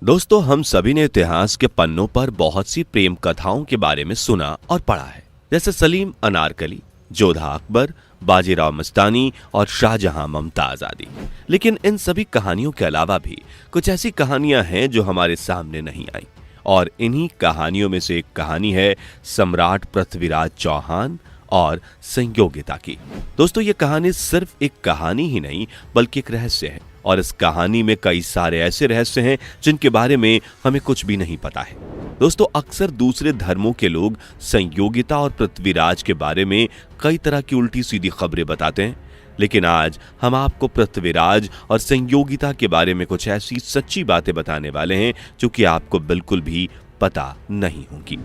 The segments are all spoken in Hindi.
दोस्तों, हम सभी ने इतिहास के पन्नों पर बहुत सी प्रेम कथाओं के बारे में सुना और पढ़ा है। जैसे सलीम अनारकली, जोधा अकबर, बाजीराव मस्तानी और शाहजहां मुमताज आदि। लेकिन इन सभी कहानियों के अलावा भी कुछ ऐसी कहानियां हैं जो हमारे सामने नहीं आई, और इन्हीं कहानियों में से एक कहानी है सम्राट पृथ्वीराज चौहान और संयोगिता की। दोस्तों, ये कहानी सिर्फ एक कहानी ही नहीं बल्कि एक रहस्य है, और इस कहानी में कई सारे ऐसे रहस्य हैं जिनके बारे में हमें कुछ भी नहीं पता है। दोस्तों, अक्सर दूसरे धर्मों के लोग संयोगिता और पृथ्वीराज के बारे में कई तरह की उल्टी सीधी खबरें बताते हैं, लेकिन आज हम आपको पृथ्वीराज और संयोगिता के बारे में कुछ ऐसी सच्ची बातें बताने वाले हैं जो कि आपको बिल्कुल भी पता नहीं होंगी।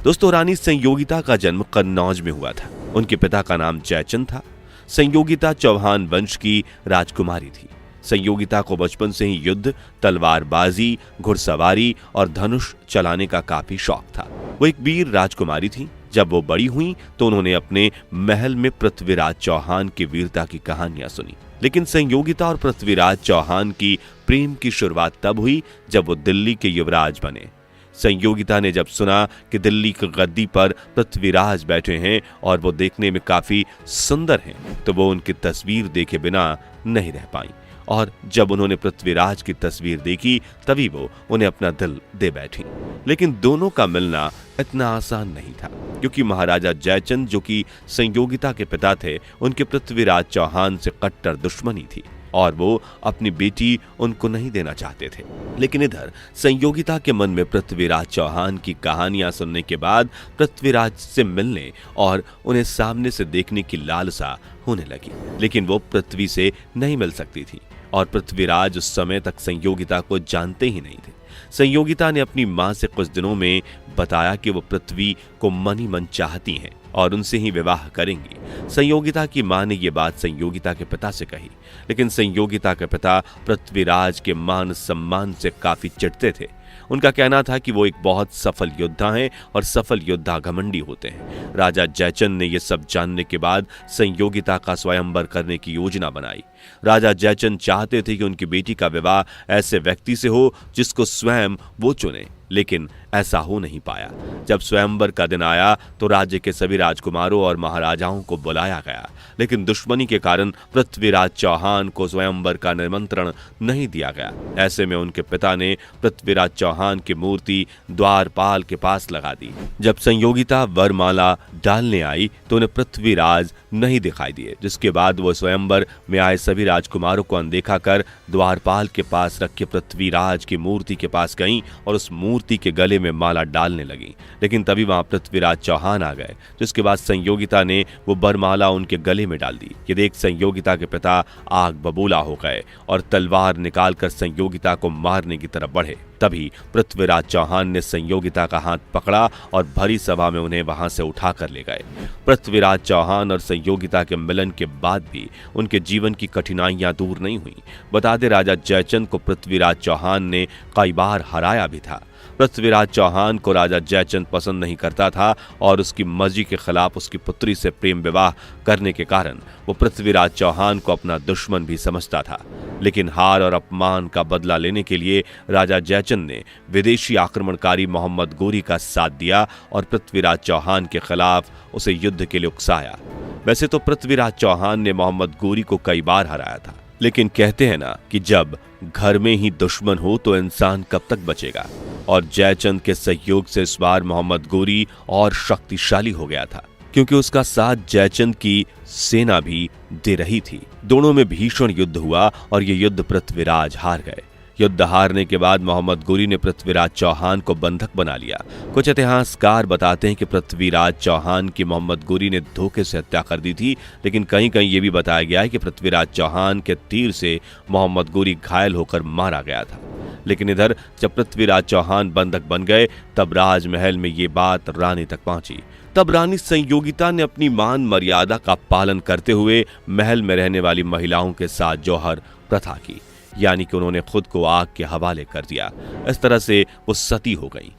दोस्तों, रानी संयोगिता का जन्म कन्नौज में हुआ था। उनके पिता का नाम जयचंद था। संयोगिता चौहान वंश की राजकुमारी थी। संयोगिता को बचपन से ही युद्ध, तलवारबाजी, घुड़सवारी और धनुष चलाने का काफी शौक था। वो एक वीर राजकुमारी थी। जब वो बड़ी हुई तो उन्होंने अपने महल में पृथ्वीराज चौहान की वीरता की कहानियां सुनी। लेकिन संयोगिता और पृथ्वीराज चौहान की प्रेम की शुरुआत तब हुई जब वो दिल्ली के युवराज बने। संयोगिता ने जब सुना कि दिल्ली की गद्दी पर पृथ्वीराज बैठे हैं और वो देखने में काफी सुंदर हैं, तो वो उनकी तस्वीर देखे बिना नहीं रह पाई, और जब उन्होंने पृथ्वीराज की तस्वीर देखी तभी वो उन्हें अपना दिल दे बैठी। लेकिन दोनों का मिलना इतना आसान नहीं था, क्योंकि महाराजा जयचंद, जो कि संयोगिता के पिता थे, उनके पृथ्वीराज चौहान से कट्टर दुश्मनी थी और वो अपनी बेटी उनको नहीं देना चाहते थे। लेकिन इधर संयोगिता के मन में पृथ्वीराज चौहान की कहानियां सुनने के बाद पृथ्वीराज से मिलने और उन्हें सामने से देखने की लालसा होने लगी। लेकिन वो पृथ्वी से नहीं मिल सकती थी, और पृथ्वीराज उस समय तक संयोगिता को जानते ही नहीं थे। संयोगिता ने अपनी मां से कुछ दिनों में बताया कि वो पृथ्वी को मन ही मन चाहती हैं और उनसे ही विवाह करेंगी। संयोगिता की मां ने ये बात संयोगिता के पिता से कही, लेकिन संयोगिता के पिता पृथ्वीराज के मान सम्मान से काफी चिढ़ते थे। उनका कहना था कि वो एक बहुत सफल योद्धा हैं और सफल योद्धा घमंडी होते हैं। राजा जयचंद ने यह सब जानने के बाद संयोगिता का स्वयंवर करने की योजना बनाई। राजा जयचंद चाहते थे कि उनकी बेटी का विवाह ऐसे व्यक्ति से हो जिसको स्वयं वो चुने, लेकिन ऐसा हो नहीं पाया। जब स्वयंवर का दिन आया तो राज्य के सभी राजकुमारों और महाराजाओं को बुलाया गया, लेकिन दुश्मनी के कारण पृथ्वीराज चौहान को स्वयंवर का निमंत्रण नहीं दिया गया। ऐसे में उनके पिता ने पृथ्वीराज चौहान की मूर्ति द्वारपाल के पास लगा दी। जब संयोगिता वरमाला डालने आई तो उन्हें पृथ्वीराज नहीं दिखाई दिए, जिसके बाद वो स्वयंवर में आए सभी राजकुमारों को अनदेखा कर द्वारपाल के पास रखे पृथ्वीराज की मूर्ति के पास गईं और उस मूर्ति के गले में माला डालने लगी। लेकिन तभी वहां पृथ्वीराज चौहान आ गए, जिसके बाद संयोगिता ने वो बरमाला उनके गले में डाल दी। ये देख संयोगिता के पिता आग बबूला हो गए और तलवार निकालकर संयोगिता को मारने की तरफ बढ़े। तभी पृथ्वीराज चौहान ने संयोगिता का हाथ पकड़ा और भरी सभा में उन्हें वहां से उठाकर ले गए। पृथ्वीराज चौहान और संयोगिता के मिलन के बाद भी उनके जीवन की कठिनाइयां दूर नहीं हुई। बता दे, राजा जयचंद को पृथ्वीराज चौहान ने कई बार हराया भी था। पृथ्वीराज चौहान को राजा जयचंद पसंद नहीं करता था और उसकी मर्जी के खिलाफ उसकी पुत्री से प्रेम विवाह करने के कारण वो पृथ्वीराज चौहान को अपना दुश्मन भी समझता था। लेकिन हार और अपमान का बदला लेने के लिए राजा जयचंद ने विदेशी आक्रमणकारी मोहम्मद गोरी का साथ दिया और पृथ्वीराज चौहान के खिलाफ उसे युद्ध के लिए उकसाया। वैसे तो पृथ्वीराज चौहान ने मोहम्मद गोरी को कई बार हराया था, लेकिन कहते हैं ना कि जब घर में ही दुश्मन हो तो इंसान कब तक बचेगा, और जयचंद के सहयोग से इस बार मोहम्मद गोरी और शक्तिशाली हो गया था, क्योंकि उसका साथ जयचंद की सेना भी दे रही थी। दोनों में भीषण युद्ध हुआ और ये युद्ध पृथ्वीराज हार गए। युद्ध हारने के बाद मोहम्मद गोरी ने पृथ्वीराज चौहान को बंधक बना लिया। कुछ इतिहासकार बताते हैं कि पृथ्वीराज चौहान की मोहम्मद गोरी ने धोखे से हत्या कर दी थी, लेकिन कहीं कहीं ये भी बताया गया है कि पृथ्वीराज चौहान के तीर से मोहम्मद गोरी घायल होकर मारा गया था। लेकिन इधर जब पृथ्वीराज चौहान बंधक बन गए तब राजमहल में ये बात रानी तक पहुंची। तब रानी संयोगिता ने अपनी मान मर्यादा का पालन करते हुए महल में रहने वाली महिलाओं के साथ जौहर प्रथा की, यानी कि उन्होंने खुद को आग के हवाले कर दिया। इस तरह से वो सती हो गई।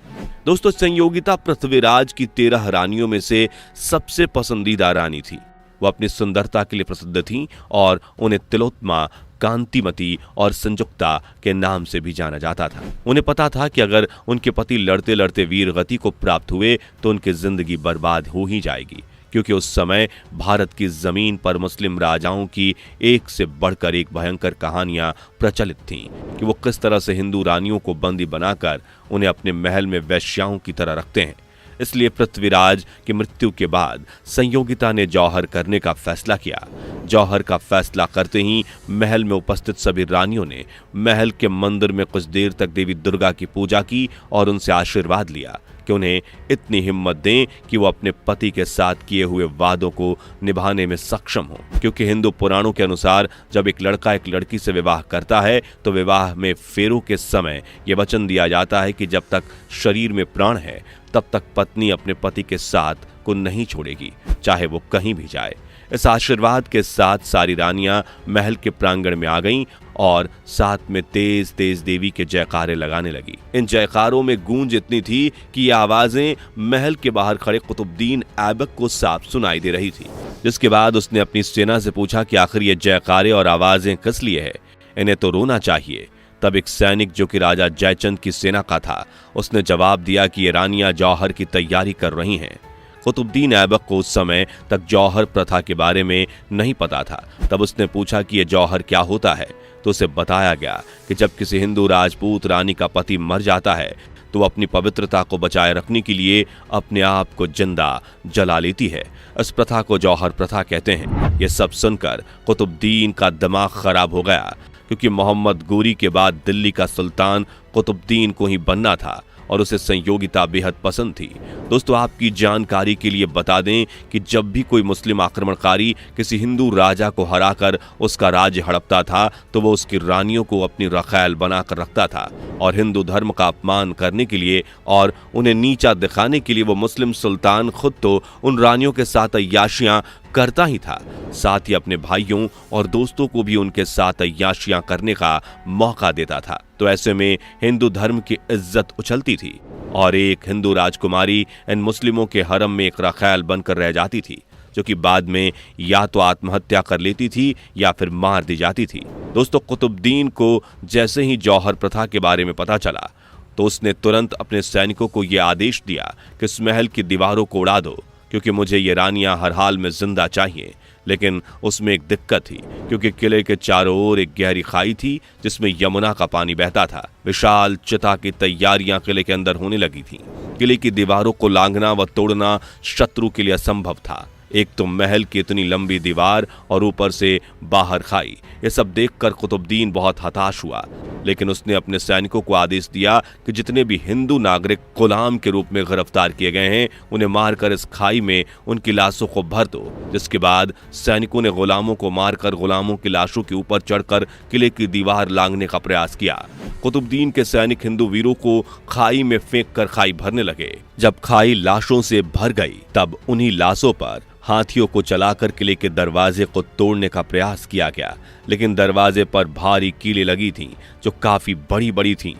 दोस्तों, संयोगिता पृथ्वीराज की 13 रानियों में से सबसे पसंदीदा रानी थी। वो अपनी सुंदरता के लिए प्रसिद्ध थीं और उन्हें तिलोत्तमा कांतिमती और संजुक्ता के नाम से भी जाना जाता था। उन्हें पता था कि अगर उनके पति लड़ते लड़ते वीर गति को प्राप्त हुए तो उनकी जिंदगी बर्बाद हो ही जाएगी, क्योंकि उस समय भारत की जमीन पर मुस्लिम राजाओं की एक से बढ़कर एक भयंकर कहानियां प्रचलित थीं कि वो किस तरह से हिंदू रानियों को बंदी बनाकर उन्हें अपने महल में वेश्याओं की तरह रखते हैं। इसलिए पृथ्वीराज की मृत्यु के बाद संयोगिता ने जौहर करने का फैसला किया। जौहर का फैसला करते ही महल में उपस्थित सभी रानियों ने महल के मंदिर में कुछ देर तक देवी दुर्गा की पूजा की और उनसे आशीर्वाद लिया कि उन्हें इतनी हिम्मत दें कि वो अपने पति के साथ किए हुए वादों को निभाने में सक्षम हो, क्योंकि हिंदू पुराणों के अनुसार जब एक लड़का एक लड़की से विवाह करता है तो विवाह में फेरों के समय ये वचन दिया जाता है कि जब तक शरीर में प्राण है तब तक पत्नी अपने पति के साथ को नहीं छोड़ेगी, चाहे वो कहीं भी जाए। इस आशीर्वाद के साथ सारी रानियां महल के प्रांगण में आ गईं और साथ में तेज तेज देवी के जयकारे लगाने लगी। इन जयकारों में गूंज इतनी थी कि ये आवाजें महल के बाहर खड़े कुतुबुद्दीन ऐबक को साफ सुनाई दे रही थी। जिसके बाद उसने अपनी सेना से पूछा कि आखिर ये जयकारे और आवाजें किस लिए है, इन्हें तो रोना चाहिए। तब एक सैनिक जो कि राजा जयचंद की सेना का था, उसने जवाब दिया कि ये रानियां जौहर की तैयारी कर रही हैं। कुतुबुद्दीन ऐबक को उस समय तक जौहर प्रथा के बारे में नहीं पता था। तब उसने पूछा कि ये जौहर क्या होता है, तो उसे बताया गया कि जब किसी हिंदू राजपूत रानी का पति मर जाता है तो वो अपनी पवित्रता को बचाए रखने के लिए अपने आप को जिंदा जला लेती है। इस प्रथा को जौहर प्रथा कहते हैं। ये सब सुनकर कुतुबुद्दीन का दिमाग खराब हो गया, क्योंकि मोहम्मद गोरी के बाद दिल्ली का सुल्तान कुतुबुद्दीन को ही बनना था और उसे संयोगिता बेहद पसंद थी। दोस्तों, आपकी जानकारी के लिए बता दें कि जब भी कोई मुस्लिम आक्रमणकारी किसी हिंदू राजा को हराकर उसका राज्य हड़पता था तो वो उसकी रानियों को अपनी रखैल बनाकर रखता था और हिंदू धर्म का अपमान करने के लिए और उन्हें नीचा दिखाने के लिए वो मुस्लिम सुल्तान खुद तो उन रानियों के साथ अय्याशियां करता ही था, साथ ही अपने भाइयों और दोस्तों को भी उनके साथ अय्याशियां करने का मौका देता था। तो ऐसे में हिंदू धर्म की इज्जत उछलती थी और एक हिंदू राजकुमारी इन मुस्लिमों के हरम में एक रखैल बनकर रह जाती थी, जो कि बाद में या तो आत्महत्या कर लेती थी या फिर मार दी जाती थी। दोस्तों, कुतुबुद्दीन को जैसे ही जौहर प्रथा के बारे में पता चला तो उसने तुरंत अपने सैनिकों को यह आदेश दिया कि इस महल की दीवारों को उड़ा दो, क्योंकि मुझे ये रानियां हर हाल में जिंदा चाहिए। लेकिन उसमें एक दिक्कत थी, क्योंकि किले के चारों ओर एक गहरी खाई थी जिसमें यमुना का पानी बहता था। विशाल चिता की तैयारियां किले के अंदर होने लगी थीं। किले की दीवारों को लांघना व तोड़ना शत्रु के लिए असंभव था। एक तो महल की इतनी लंबी दीवार और ऊपर से बाहर खाई। ये सब देखकर कुतुबुद्दीन बहुत हताश हुआ, लेकिन उसने अपने सैनिकों को आदेश दिया कि जितने भी हिंदू नागरिक गुलाम के रूप में गिरफ्तार किए गए हैं उन्हें मारकर इस खाई में उनकी लाशों को भर दो। जिसके बाद सैनिकों ने गुलामों को मारकर गुलामों की लाशों के ऊपर चढ़कर किले की दीवार लांघने का प्रयास किया। कुतुबुद्दीन के सैनिक हिंदू वीरों को खाई में फेंक कर खाई भरने लगे। जब खाई लाशों से भर गई तब उन्हीं लाशों पर हाथियों को चलाकर किले के दरवाजे को तोड़ने का प्रयास किया गया, लेकिन दरवाजे पर भारी कीलें लगी थीं जो काफी बड़ी बड़ी थीं।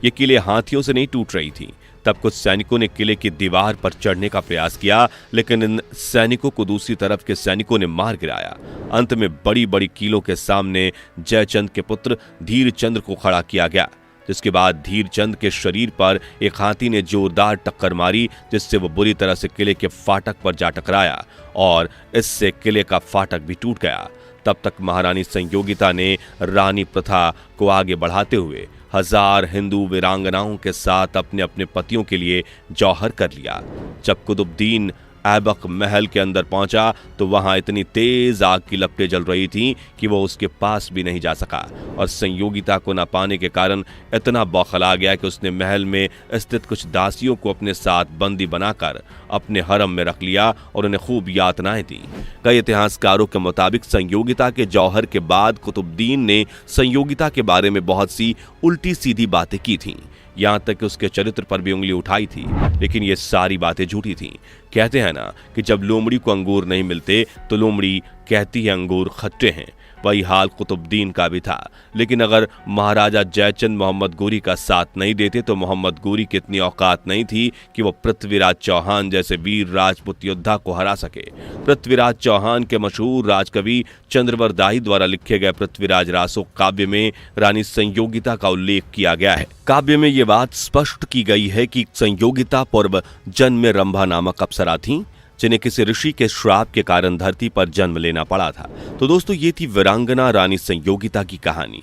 ये कीलें हाथियों से नहीं टूट रही थीं। तब कुछ सैनिकों ने किले की दीवार पर चढ़ने का प्रयास किया, लेकिन इन सैनिकों को दूसरी तरफ के सैनिकों ने मार गिराया। अंत में बड़ी बड़ी कीलों के सामने जयचंद के पुत्र धीरचंद्र को खड़ा किया गया, जिसके बाद धीरचंद के शरीर पर एक हाथी ने जोरदार टक्कर मारी, जिससे वो बुरी तरह से किले के फाटक पर जा टकराया और इससे किले का फाटक भी टूट गया। तब तक महारानी संयोगिता ने रानी प्रथा को आगे बढ़ाते हुए 1000 हिंदू वीरांगनाओं के साथ अपने अपने पतियों के लिए जौहर कर लिया। जब कुतुबुद्दीन ऐबक महल के अंदर पहुंचा तो वहां इतनी तेज आग की लपटें जल रही थीं कि वो उसके पास भी नहीं जा सका और संयोगिता को न पाने के कारण इतना बौखला गया कि उसने महल में स्थित कुछ दासियों को अपने साथ बंदी बनाकर अपने हरम में रख लिया और उन्हें खूब यातनाएं दी। कई इतिहासकारों के मुताबिक संयोगिता के जौहर के बाद कुतुबुद्दीन ने संयोगिता के बारे में बहुत सी उल्टी सीधी बातें की थीं, यहाँ तक कि उसके चरित्र पर भी उंगली उठाई थी। लेकिन ये सारी बातें झूठी थीं, कहते हैं ना कि जब लोमड़ी को अंगूर नहीं मिलते तो लोमड़ी कहती है अंगूर खट्टे हैं। वही हाल कुतुबुद्दीन का भी था, लेकिन अगर महाराजा जयचंद मोहम्मद गोरी का साथ नहीं देते तो मोहम्मद गोरी की इतनी औकात नहीं थी कि वो पृथ्वीराज चौहान जैसे वीर राजपूत योद्धा को हरा सके। पृथ्वीराज चौहान के मशहूर राजकवि चंद्रवरदाही द्वारा लिखे गए पृथ्वीराज रासो काव्य में रानी संयोगिता का उल्लेख किया गया है। काव्य में ये बात स्पष्ट की गई है कि संयोगिता पूर्व जन्म में रंभा नामक अप्सरा थीं, जिन्हें किसी ऋषि के श्राप के कारण धरती पर जन्म लेना पड़ा था। तो दोस्तों, ये थी वीरांगना रानी संयोगिता की कहानी।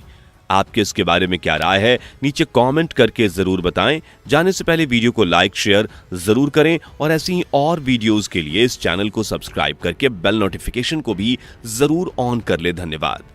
आपके इसके बारे में क्या राय है, नीचे कमेंट करके जरूर बताएं। जाने से पहले वीडियो को लाइक शेयर जरूर करें और ऐसी ही और वीडियोस के लिए इस चैनल को सब्सक्राइब करके बेल नोटिफिकेशन को भी जरूर ऑन कर ले। धन्यवाद।